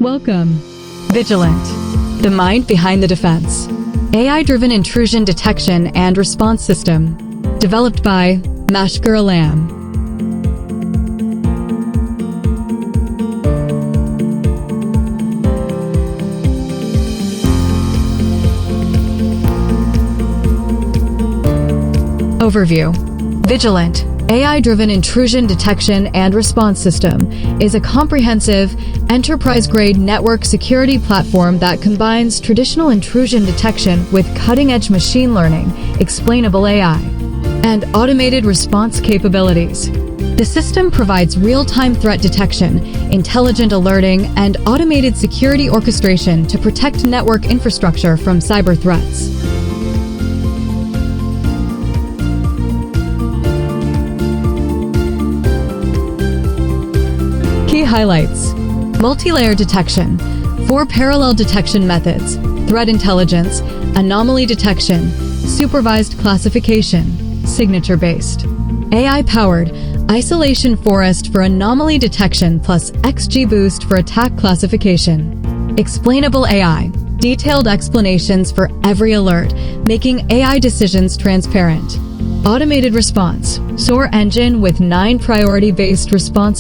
Welcome. Vigilant, the mind behind the defense. AI-driven intrusion detection and response system. Developed by Mashkur Alam. Overview. Vigilant, AI-driven intrusion detection and response system is a comprehensive, enterprise-grade network security platform that combines traditional intrusion detection with cutting-edge machine learning, explainable AI, and automated response capabilities. The system provides real-time threat detection, intelligent alerting, and automated security orchestration to protect network infrastructure from cyber threats. Key highlights: multi-layer detection, 4 parallel detection methods, threat intelligence, anomaly detection, supervised classification, signature-based, AI-powered, isolation forest for anomaly detection plus XGBoost for attack classification, explainable AI, detailed explanations for every alert, making AI decisions transparent, automated response, SOAR engine with 9 priority-based response